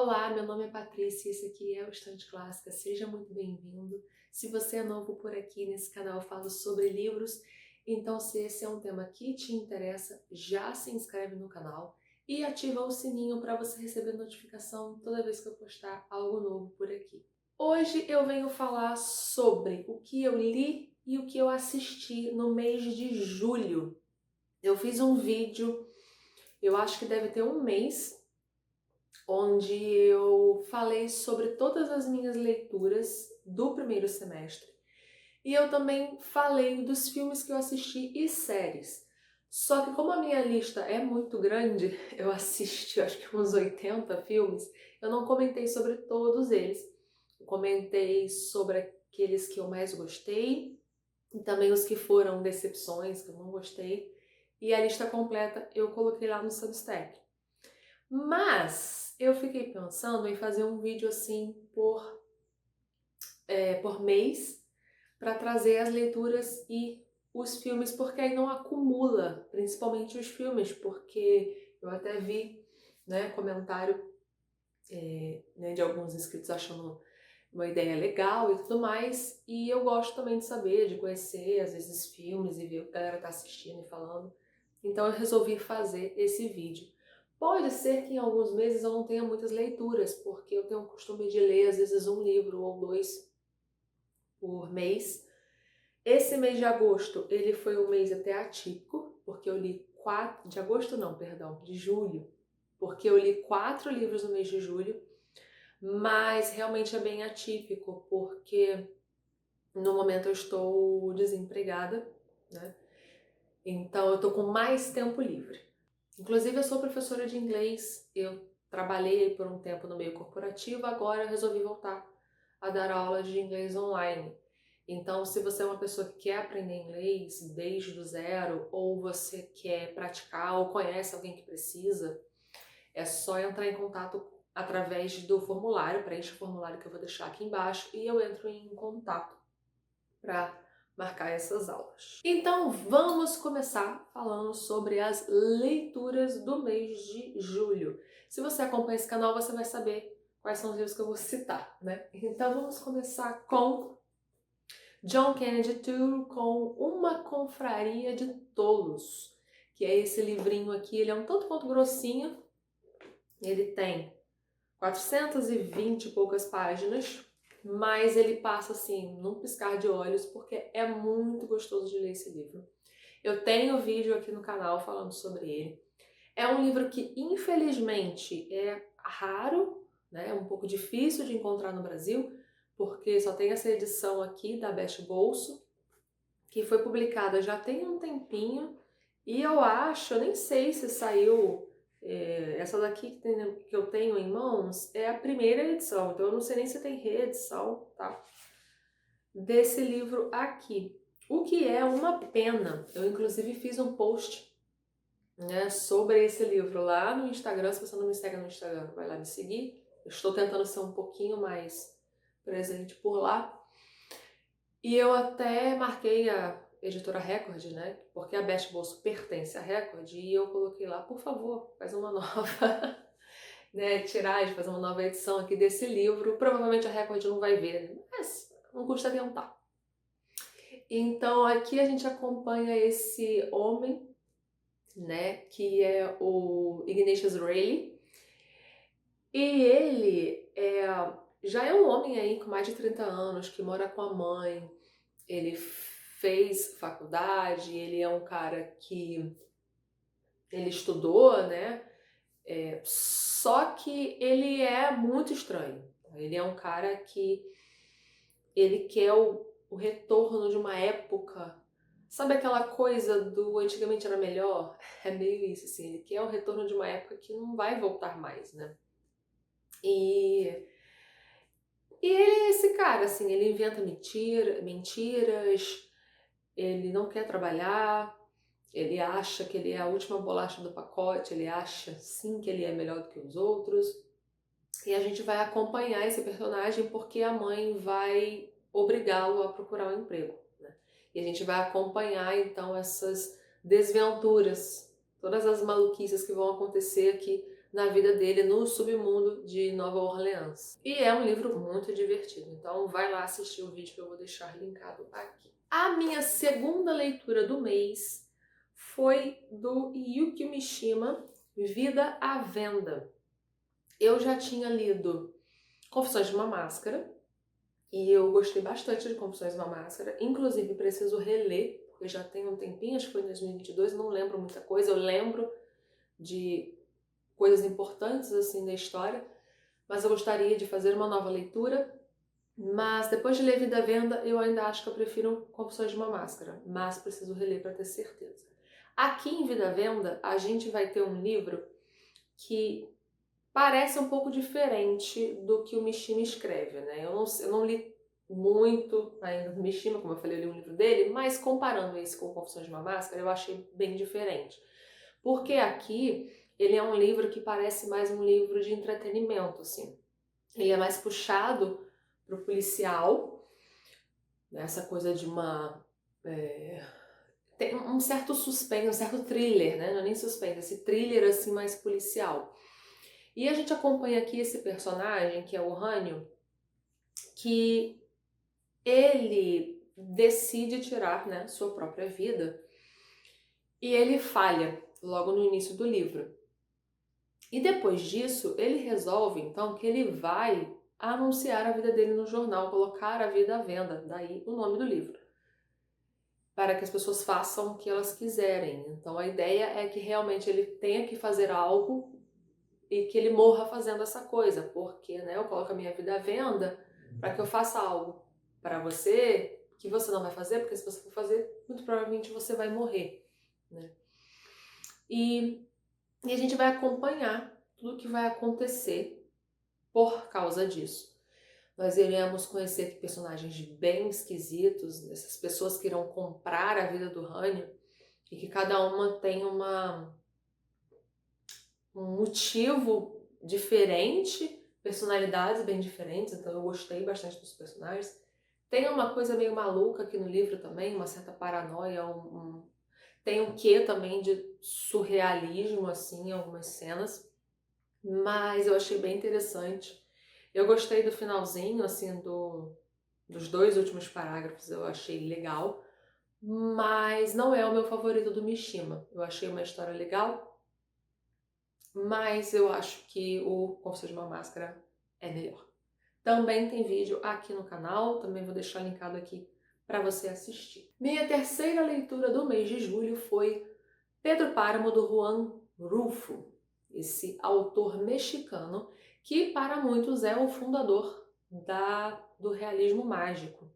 Olá, meu nome é Patrícia e esse aqui é o Estante Clássica. Seja muito bem-vindo. Se você é novo por aqui nesse canal, eu falo sobre livros, então se esse é um tema que te interessa, já se inscreve no canal e ativa o sininho para você receber notificação toda vez que eu postar algo novo por aqui. Hoje eu venho falar sobre o que eu li e o que eu assisti no mês de julho. Eu fiz um vídeo, eu acho que deve ter um mês, onde eu falei sobre todas as minhas leituras do primeiro semestre. E eu também falei dos filmes que eu assisti e séries. Só que como a minha lista é muito grande, eu assisti acho que uns 80 filmes, eu não comentei sobre todos eles. Eu comentei sobre aqueles que eu mais gostei e também os que foram decepções, que eu não gostei. E a lista completa eu coloquei lá no Substack. Mas eu fiquei pensando em fazer um vídeo assim por mês para trazer as leituras e os filmes, porque aí não acumula, principalmente os filmes, porque eu até vi, né, comentário né, de alguns inscritos achando uma ideia legal e tudo mais, e eu gosto também de saber, de conhecer às vezes filmes e ver o que a galera tá assistindo e falando. Então eu resolvi fazer esse vídeo. Pode ser que em alguns meses eu não tenha muitas leituras, porque eu tenho o costume de ler às vezes um livro ou dois por mês. Esse mês de agosto, ele foi um mês até atípico, porque eu li de agosto não, perdão, de julho, porque eu li 4 livros no mês de julho, mas realmente é bem atípico, porque no momento eu estou desempregada, né? Então eu tô com mais tempo livre. Inclusive eu sou professora de inglês, eu trabalhei por um tempo no meio corporativo, agora eu resolvi voltar a dar aulas de inglês online. Então, se você é uma pessoa que quer aprender inglês desde o zero, ou você quer praticar, ou conhece alguém que precisa, é só entrar em contato através do formulário, preenche o formulário que eu vou deixar aqui embaixo, e eu entro em contato para marcar essas aulas. Então vamos começar falando sobre as leituras do mês de julho. Se você acompanha esse canal, você vai saber quais são os livros que eu vou citar, né? Então vamos começar com John Kennedy Toole, com Uma Confraria de Tolos, que é esse livrinho aqui. Ele é um tanto quanto grossinho, ele tem 420 e poucas páginas, mas ele passa assim, num piscar de olhos, porque é muito gostoso de ler esse livro. Eu tenho vídeo aqui no canal falando sobre ele. É um livro que, infelizmente, é raro, né? É um pouco difícil de encontrar no Brasil, porque só tem essa edição aqui da Best Bolso, que foi publicada já tem um tempinho, e eu acho, eu nem sei se saiu, essa daqui que eu tenho em mãos é a primeira edição, então eu não sei nem se tem reedição, tá? Desse livro aqui. O que é uma pena. Eu inclusive fiz um post, né, sobre esse livro lá no Instagram. Se você não me segue no Instagram, vai lá me seguir. Eu estou tentando ser um pouquinho mais presente por lá. E eu até marquei a editora Record, né? Porque a Best Bolso pertence à Record, e eu coloquei lá, por favor, faz uma nova, né, tiragem, faz uma nova edição aqui desse livro. Provavelmente a Record não vai ver, mas não custa tentar. Então aqui a gente acompanha esse homem, né, que é o Ignatius Reilly, e ele já é um homem aí com mais de 30 anos, que mora com a mãe. Ele fez faculdade, ele é um cara que ele estudou, né? Só que ele é muito estranho. Ele é um cara que ele quer o retorno de uma época. Sabe aquela coisa do antigamente era melhor? É meio isso, assim. Ele quer o retorno de uma época que não vai voltar mais, né? E ele é esse cara, assim, ele inventa mentiras, ele não quer trabalhar, ele acha que ele é a última bolacha do pacote, ele acha sim que ele é melhor do que os outros. E a gente vai acompanhar esse personagem porque a mãe vai obrigá-lo a procurar um emprego, né? E a gente vai acompanhar então essas desventuras, todas as maluquices que vão acontecer aqui na vida dele no submundo de Nova Orleans. E é um livro muito divertido, então vai lá assistir o vídeo que eu vou deixar linkado aqui. A minha segunda leitura do mês foi do Yukio Mishima, Vida à Venda. Eu já tinha lido Confissões de uma Máscara, e eu gostei bastante de Confissões de uma Máscara, inclusive preciso reler, porque já tem um tempinho, acho que foi em 2022, não lembro muita coisa, eu lembro de coisas importantes assim da história, mas eu gostaria de fazer uma nova leitura. Mas depois de ler Vida à Venda, eu ainda acho que eu prefiro Confissões de uma Máscara, mas preciso reler para ter certeza. Aqui em Vida à Venda, a gente vai ter um livro que parece um pouco diferente do que o Mishima escreve, né? Eu não li muito ainda do Mishima, como eu falei, eu li um livro dele, mas comparando esse com Confissões de uma Máscara, eu achei bem diferente. Porque aqui ele é um livro que parece mais um livro de entretenimento, assim. Ele é mais puxado pro policial, né? Essa coisa de uma... tem um certo suspense, um certo thriller, né? Não é nem suspense, esse thriller assim mais policial. E a gente acompanha aqui esse personagem, que é o Hanyo, que ele decide tirar, né, sua própria vida, e ele falha logo no início do livro. E depois disso, ele resolve então que ele vai anunciar a vida dele no jornal, colocar a vida à venda, daí o nome do livro, para que as pessoas façam o que elas quiserem. Então a ideia é que realmente ele tenha que fazer algo e que ele morra fazendo essa coisa, porque, né, eu coloco a minha vida à venda para que eu faça algo para você que você não vai fazer, porque se você for fazer, muito provavelmente você vai morrer, né? E a gente vai acompanhar tudo o que vai acontecer por causa disso. Nós iremos conhecer personagens bem esquisitos, essas pessoas que irão comprar a vida do Hanyo, e que cada uma tem um motivo diferente, personalidades bem diferentes, então eu gostei bastante dos personagens. Tem uma coisa meio maluca aqui no livro também, uma certa paranoia, tem um quê também de surrealismo, assim, em algumas cenas, mas eu achei bem interessante. Eu gostei do finalzinho, assim, dos dois últimos parágrafos, eu achei legal, mas não é o meu favorito do Mishima. Eu achei uma história legal, mas eu acho que o Confissões de uma Máscara é melhor. Também tem vídeo aqui no canal, também vou deixar linkado aqui para você assistir. Minha terceira leitura do mês de julho foi Pedro Páramo, do Juan Rulfo, esse autor mexicano que para muitos é o fundador do realismo mágico,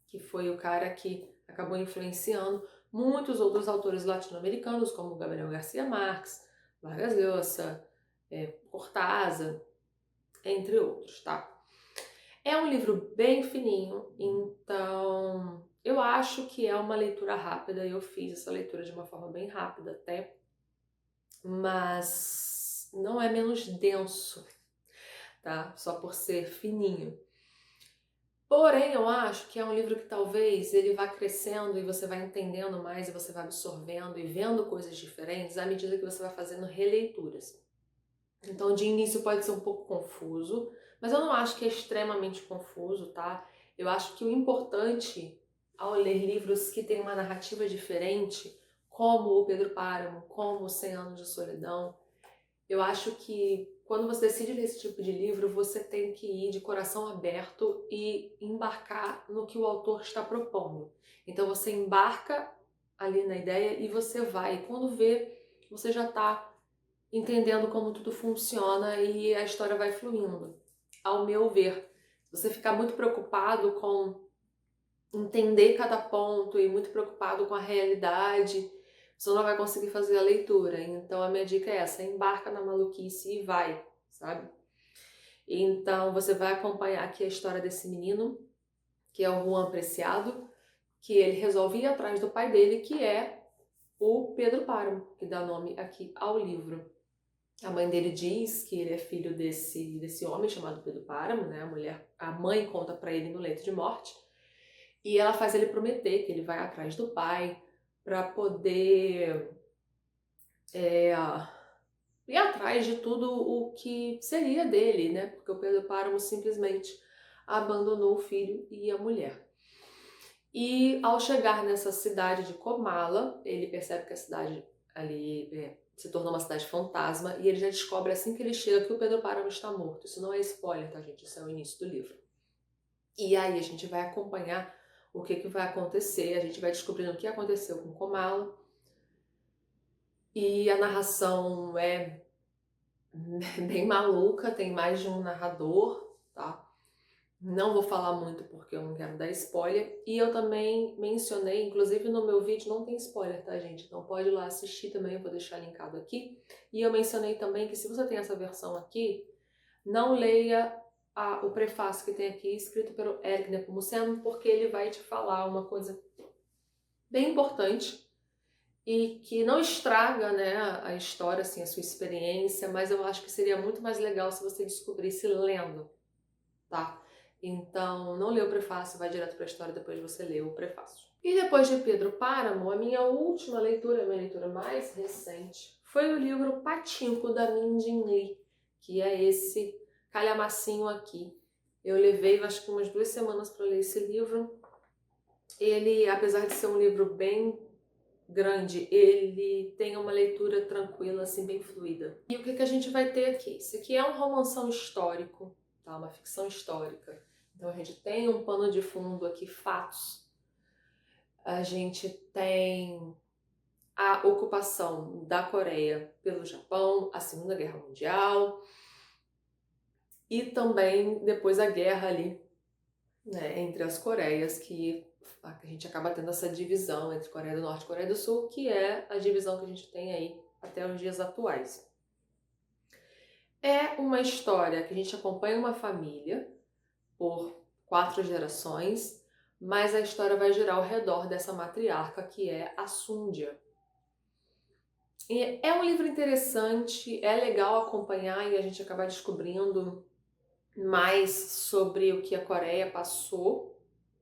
que foi o cara que acabou influenciando muitos outros autores latino-americanos, como Gabriel Garcia Marques, Vargas Llosa, Cortázar, entre outros, tá? É um livro bem fininho, então eu acho que é uma leitura rápida, eu fiz essa leitura de uma forma bem rápida até, mas não é menos denso, tá? Só por ser fininho. Porém, eu acho que é um livro que talvez ele vá crescendo e você vai entendendo mais e você vai absorvendo e vendo coisas diferentes à medida que você vai fazendo releituras. Então, de início pode ser um pouco confuso, mas eu não acho que é extremamente confuso, tá? Eu acho que o importante ao ler livros que têm uma narrativa diferente, como o Pedro Páramo, como 100 Anos de Solidão, eu acho que quando você decide ler esse tipo de livro, você tem que ir de coração aberto e embarcar no que o autor está propondo. Então você embarca ali na ideia e você vai. E quando vê, você já está entendendo como tudo funciona e a história vai fluindo. Ao meu ver, se você ficar muito preocupado com entender cada ponto e muito preocupado com a realidade, você não vai conseguir fazer a leitura. Então a minha dica é essa, embarca na maluquice e vai, sabe? Então você vai acompanhar aqui a história desse menino, que é o Juan Preciado, que ele resolve ir atrás do pai dele, que é o Pedro Páramo, que dá nome aqui ao livro. A mãe dele diz que ele é filho desse homem chamado Pedro Páramo, né? A mãe conta para ele no leito de morte, e ela faz ele prometer que ele vai atrás do pai para poder ir atrás de tudo o que seria dele, né? Porque o Pedro Páramo simplesmente abandonou o filho e a mulher. E ao chegar nessa cidade de Comala, ele percebe que a cidade ali se tornou uma cidade fantasma e ele já descobre assim que ele chega que o Pedro Páramo está morto. Isso não é spoiler, tá, gente? Isso é o início do livro. E aí a gente vai acompanhar o que vai acontecer, a gente vai descobrindo o que aconteceu com Comala. E a narração é bem maluca, tem mais de um narrador, tá? Não vou falar muito porque eu não quero dar spoiler. E eu também mencionei, inclusive no meu vídeo não tem spoiler, tá, gente? Então pode ir lá assistir também, eu vou deixar linkado aqui. E eu mencionei também que se você tem essa versão aqui, não leia o prefácio que tem aqui, escrito pelo Eric Nepomuceno, porque ele vai te falar uma coisa bem importante e que não estraga, né, a história, assim, a sua experiência, mas eu acho que seria muito mais legal se você descobrisse lendo, tá? Então, não lê o prefácio, vai direto para a história, depois você lê o prefácio. E depois de Pedro Páramo, a minha última leitura, a minha leitura mais recente, foi o livro Patinco, da Min Jin Lee, que é esse calhamacinho aqui. Eu levei, acho que umas 2 semanas para ler esse livro. Ele, apesar de ser um livro bem grande, ele tem uma leitura tranquila, assim, bem fluida. E o que a gente vai ter aqui? Isso aqui é um romanção histórico, tá? Uma ficção histórica. Então a gente tem um pano de fundo aqui, fatos. A gente tem a ocupação da Coreia pelo Japão, a Segunda Guerra Mundial e também depois a guerra ali, né, entre as Coreias, que a gente acaba tendo essa divisão entre Coreia do Norte e Coreia do Sul, que é a divisão que a gente tem aí até os dias atuais. É uma história que a gente acompanha uma família por 4 gerações, mas a história vai girar ao redor dessa matriarca que é a Sundia. E é um livro interessante, é legal acompanhar e a gente acabar descobrindo mais sobre o que a Coreia passou,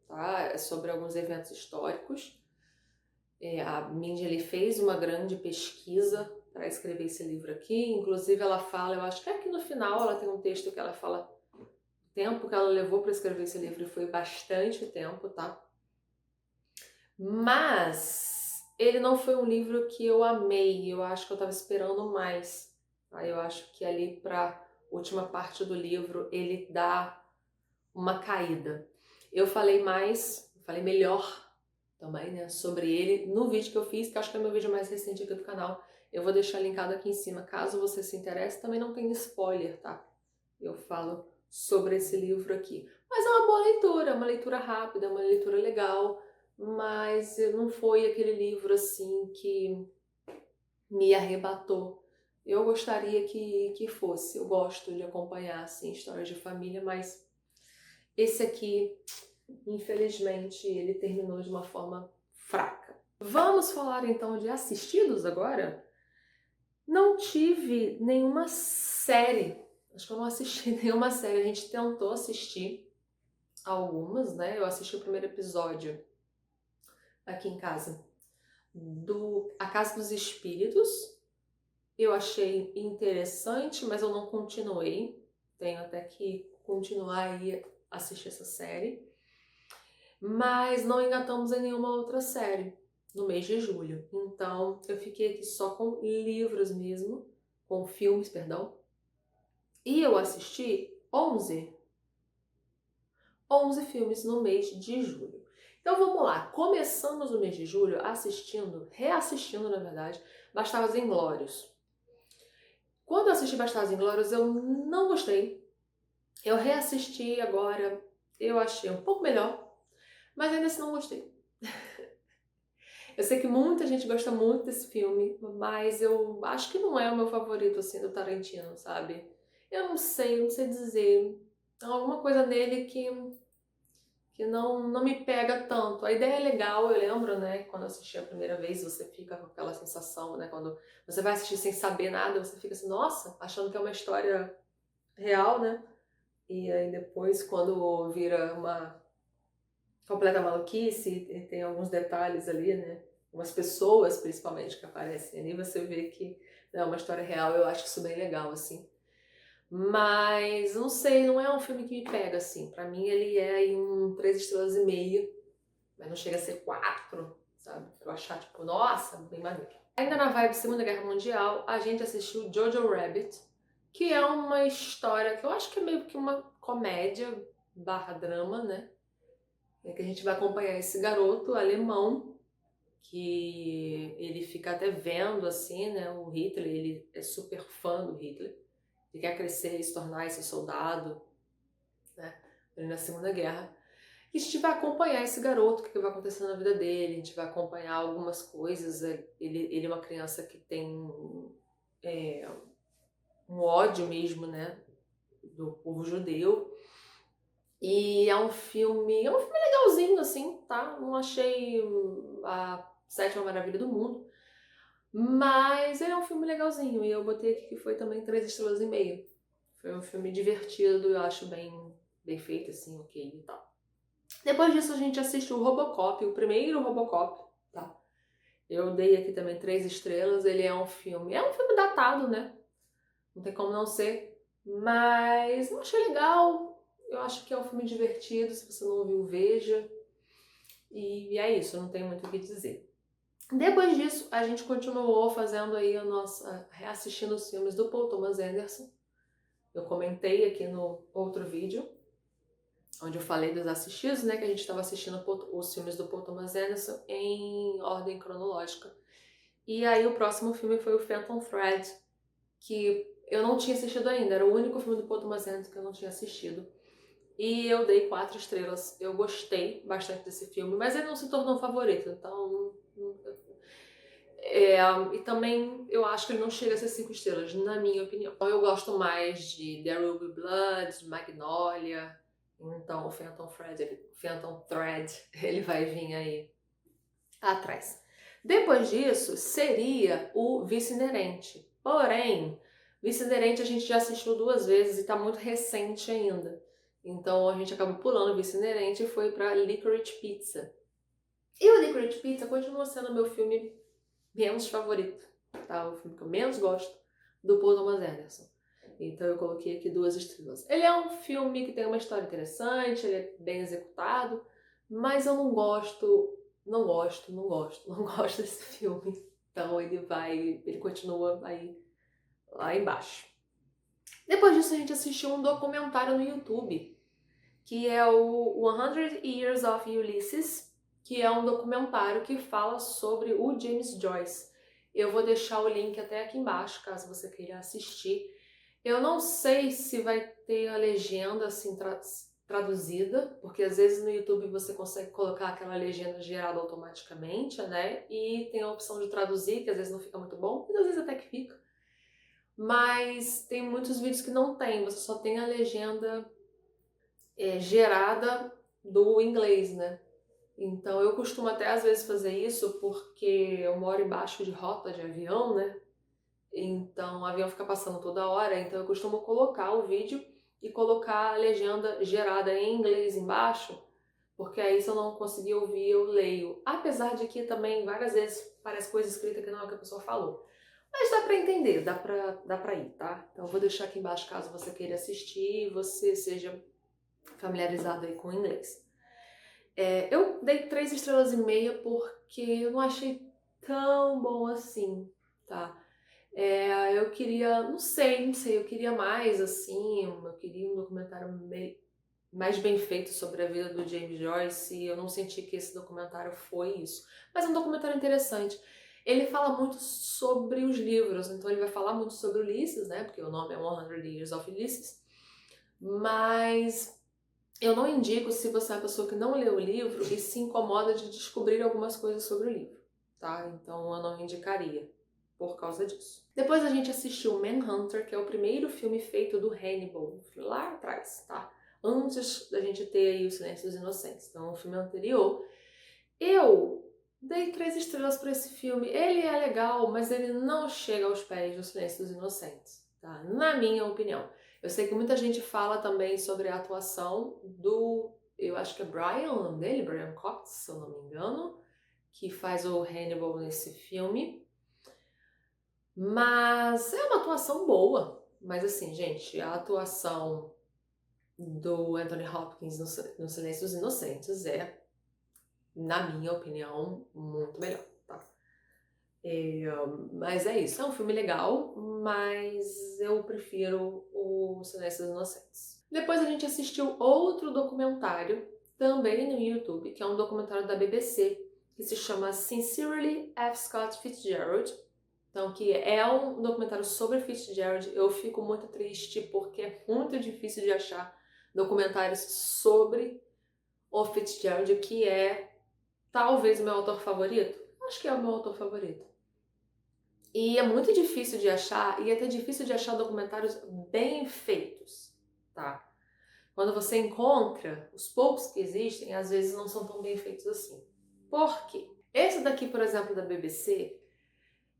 tá? Sobre alguns eventos históricos. A Mindy ele fez uma grande pesquisa para escrever esse livro aqui, inclusive ela fala, eu acho que aqui no final ela tem um texto que ela fala o tempo que ela levou para escrever esse livro, e foi bastante tempo, tá? Mas ele não foi um livro que eu amei, eu acho que eu estava esperando mais, tá? Eu acho que ali para última parte do livro ele dá uma caída. Eu falei melhor também, né, sobre ele no vídeo que eu fiz, que acho que é o meu vídeo mais recente aqui do canal. Eu vou deixar linkado aqui em cima, caso você se interesse. Também não tem spoiler, tá? Eu falo sobre esse livro aqui. Mas é uma boa leitura, uma leitura rápida, uma leitura legal, mas não foi aquele livro assim que me arrebatou. Eu gostaria que fosse. Eu gosto de acompanhar assim histórias de família, mas esse aqui, infelizmente, ele terminou de uma forma fraca. Vamos falar então de assistidos agora? Não tive nenhuma série, acho que eu não assisti nenhuma série, a gente tentou assistir algumas, né? Eu assisti o primeiro episódio aqui em casa do A Casa dos Espíritos. Eu achei interessante, mas eu não continuei. Tenho até que continuar e assistir essa série. Mas não engatamos em nenhuma outra série no mês de julho. Então eu fiquei aqui só com livros mesmo, com filmes, perdão. E eu assisti 11 filmes no mês de julho. Então vamos lá, começamos o mês de julho reassistindo na verdade, Bastardos Inglórios. Quando eu assisti Bastardos Inglórios eu não gostei. Eu reassisti agora, eu achei um pouco melhor, mas ainda assim não gostei. Eu sei que muita gente gosta muito desse filme, mas eu acho que não é o meu favorito, assim, do Tarantino, sabe? Eu não sei dizer. Alguma coisa nele que não me pega tanto. A ideia é legal, eu lembro, né, quando eu assisti a primeira vez, você fica com aquela sensação, né, quando você vai assistir sem saber nada, você fica assim, nossa, achando que é uma história real, né? E aí depois, quando vira uma completa maluquice, e tem alguns detalhes ali, né? Umas pessoas, principalmente, que aparecem ali, você vê que É uma história real, eu acho isso bem legal, assim. Mas, não sei, não é um filme que me pega, assim. Pra mim ele é aí um 3,5 estrelas, mas não chega a ser 4, sabe? Pra eu achar, tipo, nossa, bem maneiro. Ainda na vibe Segunda Guerra Mundial, a gente assistiu Jojo Rabbit, que é uma história que eu acho que é meio que uma comédia barra drama, né? É que a gente vai acompanhar esse garoto alemão que ele fica até vendo, assim, né, o Hitler, ele é super fã do Hitler, ele quer crescer e se tornar esse soldado, né, na Segunda Guerra. E a gente vai acompanhar esse garoto, o que vai acontecer na vida dele, a gente vai acompanhar algumas coisas, ele é uma criança que tem é, um ódio mesmo, né, do povo judeu, e é um filme legalzinho, assim, tá? Não achei a sétima maravilha do mundo, mas ele é um filme legalzinho, e eu botei aqui que foi também 3,5 estrelas. Foi um filme divertido, eu acho bem feito, assim, ok e tal. Depois disso a gente assistiu o Robocop, o primeiro Robocop, tá? Eu dei aqui também 3 estrelas, ele é um filme datado, né? Não tem como não ser, mas eu achei legal, eu acho que é um filme divertido, se você não viu, veja. E é isso, não tem muito o que dizer. Depois disso, a gente continuou fazendo aí reassistindo os filmes do Paul Thomas Anderson. Eu comentei aqui no outro vídeo, onde eu falei dos assistidos, né, que a gente estava assistindo os filmes do Paul Thomas Anderson em ordem cronológica. E aí o próximo filme foi o Phantom Thread, que eu não tinha assistido ainda, era o único filme do Paul Thomas Anderson que eu não tinha assistido. E eu dei 4 estrelas. Eu gostei bastante desse filme, mas ele não se tornou um favorito, então... e também eu acho que ele não chega a ser 5 estrelas, na minha opinião. Então eu gosto mais de There Will Be Blood, de Magnolia, então o Phantom Thread, ele vai vir aí atrás. Depois disso, seria o Vice Inerente. Porém, Vice Inerente a gente já assistiu 2 vezes e tá muito recente ainda. Então a gente acabou pulando o Vice Inerente e foi pra Licorice Pizza. E o Licorice Pizza continua sendo meu filme menos favorito, tá? O filme que eu menos gosto do Paul Thomas Anderson. Então eu coloquei aqui 2 estrelas. Ele é um filme que tem uma história interessante, ele é bem executado, mas eu não gosto desse filme. Então ele continua aí lá embaixo. Depois disso a gente assistiu um documentário no YouTube, que é o 100 Years of Ulysses, que é um documentário que fala sobre o James Joyce. Eu vou deixar o link até aqui embaixo, caso você queira assistir. Eu não sei se vai ter a legenda assim traduzida, porque às vezes no YouTube você consegue colocar aquela legenda gerada automaticamente, né? E tem a opção de traduzir, que às vezes não fica muito bom, e às vezes até que fica. Mas tem muitos vídeos que não tem, você só tem a legenda gerada do inglês, né? Então eu costumo até às vezes fazer isso porque eu moro embaixo de rota de avião, né? Então o avião fica passando toda hora, então eu costumo colocar o vídeo e colocar a legenda gerada em inglês embaixo, porque aí se eu não conseguir ouvir eu leio. Apesar de que também várias vezes parece coisa escrita que não é o que a pessoa falou. Mas dá pra entender, dá pra ir, tá? Então eu vou deixar aqui embaixo caso você queira assistir e você seja familiarizado aí com o inglês. Eu dei 3,5 estrelas porque eu não achei tão bom assim, tá? Eu queria, não sei, eu queria mais assim, eu queria um documentário mais bem feito sobre a vida do James Joyce e eu não senti que esse documentário foi isso. Mas é um documentário interessante. Ele fala muito sobre os livros, então ele vai falar muito sobre Ulisses, né? Porque o nome é 100 Years of Ulysses. Mas eu não indico se você é uma pessoa que não leu o livro e se incomoda de descobrir algumas coisas sobre o livro, tá? Então eu não indicaria por causa disso. Depois a gente assistiu Manhunter, que é o primeiro filme feito do Hannibal, lá atrás, tá? Antes da gente ter aí O Silêncio dos Inocentes, então o filme anterior. Eu dei 3 estrelas para esse filme. Ele é legal, mas ele não chega aos pés do Silêncio dos Inocentes, tá? Na minha opinião. Eu sei que muita gente fala também sobre a atuação eu acho que é Brian, o nome dele, Brian Cox, se eu não me engano, que faz o Hannibal nesse filme. Mas é uma atuação boa. Mas assim, gente, a atuação do Anthony Hopkins no Silêncio dos Inocentes é, na minha opinião, muito melhor, tá? Mas é isso, é um filme legal, mas eu prefiro o Silêncio dos Inocentes. Depois a gente assistiu outro documentário, também no YouTube, que é um documentário da BBC, que se chama Sincerely F. Scott Fitzgerald. Então, que é um documentário sobre Fitzgerald. Eu fico muito triste porque é muito difícil de achar documentários sobre o Fitzgerald, que é talvez o meu autor favorito. Acho que é o meu autor favorito. E é muito difícil de achar, e é até difícil de achar documentários bem feitos, tá? Quando você encontra, os poucos que existem, às vezes não são tão bem feitos assim. Por quê? Esse daqui, por exemplo, da BBC,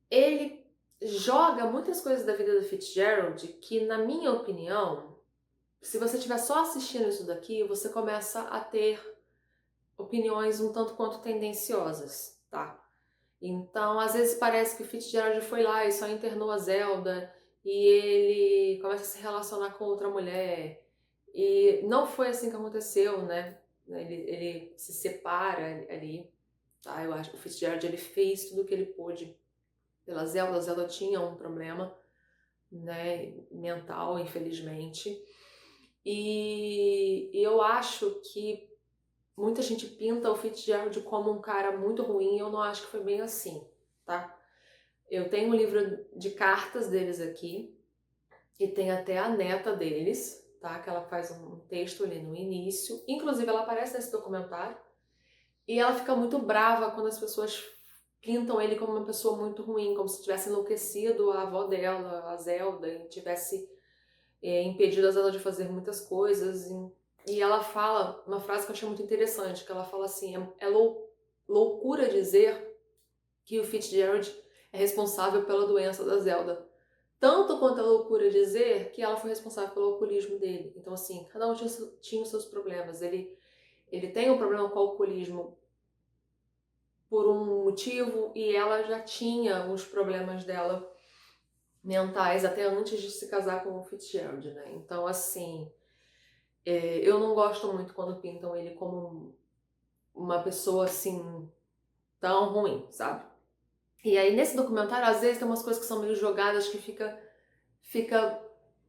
ele joga muitas coisas da vida do Fitzgerald que, na minha opinião, se você estiver só assistindo isso daqui, você começa a ter opiniões um tanto quanto tendenciosas, tá? Então, às vezes parece que o Fitzgerald foi lá e só internou a Zelda e ele começa a se relacionar com outra mulher. E não foi assim que aconteceu, né? Ele se separa ali, tá? Eu acho que o Fitzgerald ele fez tudo o que ele pôde pela Zelda. A Zelda tinha um problema, né, mental, infelizmente. E eu acho que muita gente pinta o Fitzgerald como um cara muito ruim, eu não acho que foi bem assim, tá? Eu tenho um livro de cartas deles aqui, e tem até a neta deles, tá? Que ela faz um texto ali no início. Inclusive, ela aparece nesse documentário. E ela fica muito brava quando as pessoas pintam ele como uma pessoa muito ruim, como se tivesse enlouquecido a avó dela, a Zelda, e tivesse impedido a Zelda de fazer muitas coisas. E ela fala uma frase que eu achei muito interessante, que ela fala assim, é loucura dizer que o Fitzgerald é responsável pela doença da Zelda. Tanto quanto é loucura dizer que ela foi responsável pelo alcoolismo dele. Então, assim, cada um tinha os seus problemas. Ele tem um problema com o alcoolismo por um motivo e ela já tinha os problemas dela mentais até antes de se casar com o Fitzgerald, né? Então, assim, eu não gosto muito quando pintam ele como uma pessoa, assim, tão ruim, sabe? E aí, nesse documentário, às vezes tem umas coisas que são meio jogadas que fica,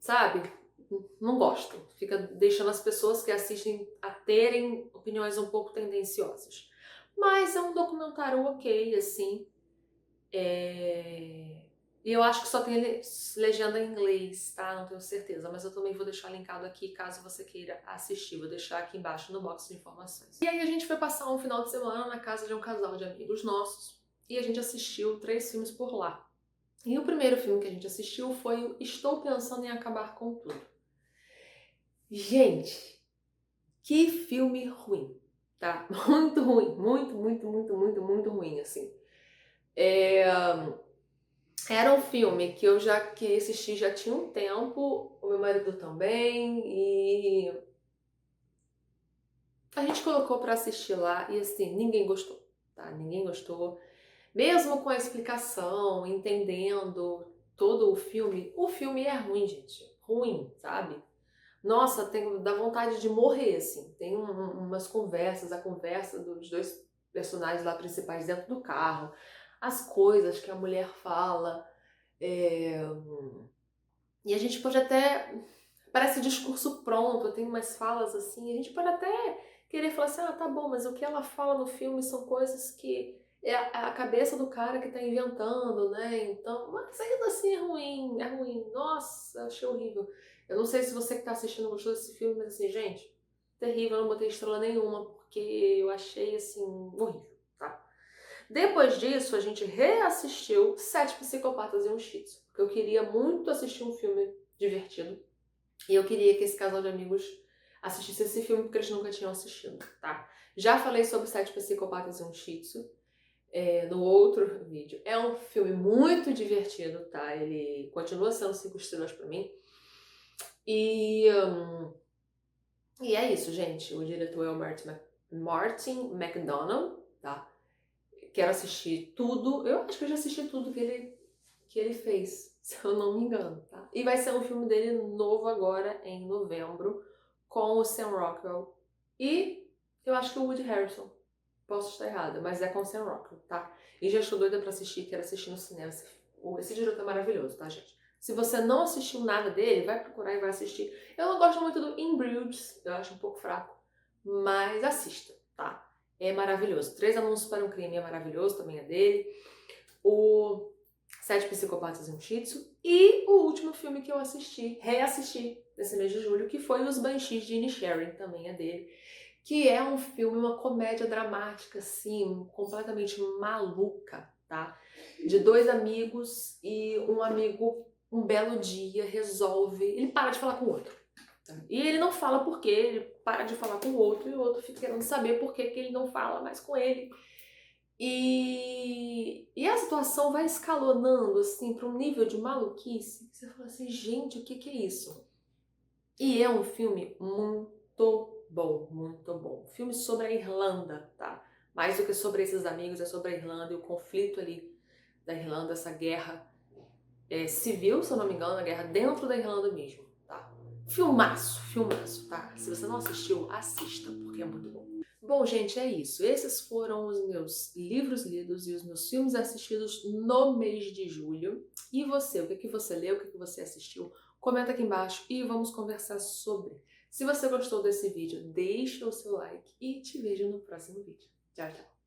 sabe? Não gosto. Fica deixando as pessoas que assistem a terem opiniões um pouco tendenciosas. Mas é um documentário ok, assim. E eu acho que só tem legenda em inglês, tá? Não tenho certeza. Mas eu também vou deixar linkado aqui caso você queira assistir. Vou deixar aqui embaixo no box de informações. E aí a gente foi passar um final de semana na casa de um casal de amigos nossos. E a gente assistiu 3 filmes por lá. E o primeiro filme que a gente assistiu foi o Estou Pensando em Acabar com Tudo. Gente, que filme ruim, tá? Muito ruim, muito ruim, assim. Era um filme que eu já queria assistir já tinha um tempo, o meu marido também, e a gente colocou pra assistir lá e assim, ninguém gostou, tá? Ninguém gostou. Mesmo com a explicação, entendendo todo o filme é ruim, gente. Ruim, sabe? Nossa, dá vontade de morrer, assim. Tem umas conversas, a conversa dos 2 personagens lá principais dentro do carro, as coisas que a mulher fala, e a gente pode até, parece discurso pronto, tem umas falas assim, a gente pode até querer falar assim, ah, tá bom, mas o que ela fala no filme são coisas que é a cabeça do cara que tá inventando, né? Então, mas ainda assim é ruim. Nossa, achei horrível. Eu não sei se você que tá assistindo gostou desse filme, mas assim, gente, terrível, eu não botei estrela nenhuma, porque eu achei, assim, horrível, tá? Depois disso, a gente reassistiu 7 Psicopatas e um Shih Tzu, porque eu queria muito assistir um filme divertido, e eu queria que esse casal de amigos assistisse esse filme, porque eles nunca tinham assistido, tá? Já falei sobre 7 Psicopatas e um Shih Tzu, no outro vídeo. É um filme muito divertido, tá? Ele continua sendo 5 estrelas pra mim. E é isso, gente. O diretor é o Martin McDonagh, tá? Quero assistir tudo. Eu acho que eu já assisti tudo que ele que ele fez, se eu não me engano, tá? E vai ser um filme dele novo agora, em novembro, com o Sam Rockwell. E eu acho que o Woody Harrelson. Posso estar errada, mas é com o Sam Rockwell, tá? E já estou doida pra assistir, quero assistir no cinema. Esse diretor é maravilhoso, tá, gente? Se você não assistiu nada dele, vai procurar e vai assistir. Eu não gosto muito do In Bruges, eu acho um pouco fraco, mas assista, tá? É maravilhoso. 3 Anúncios para um Crime é maravilhoso, também é dele. O 7 Psicopatas e um Shih Tzu. E o último filme que eu reassisti nesse mês de julho, que foi Os Banshees de Inisherin, também é dele. Que é um filme, uma comédia dramática, assim, completamente maluca, tá? De 2 amigos e um amigo, um belo dia, resolve... Ele para de falar com o outro. Tá? E ele não fala por quê, ele para de falar com o outro e o outro fica querendo saber por que ele não fala mais com ele. E a situação vai escalonando, assim, para um nível de maluquice. Você fala assim, gente, o que é isso? E é um filme muito bom, muito bom. Filme sobre a Irlanda, tá? Mais do que sobre esses amigos, é sobre a Irlanda e o conflito ali da Irlanda, essa guerra civil, se eu não me engano, a guerra dentro da Irlanda mesmo, tá? Filmaço, filmaço, tá? Se você não assistiu, assista, porque é muito bom. Bom, gente, é isso. Esses foram os meus livros lidos e os meus filmes assistidos no mês de julho. E você, o que você leu, o que você assistiu? Comenta aqui embaixo e vamos conversar sobre. Se você gostou desse vídeo, deixa o seu like e te vejo no próximo vídeo. Tchau, tchau!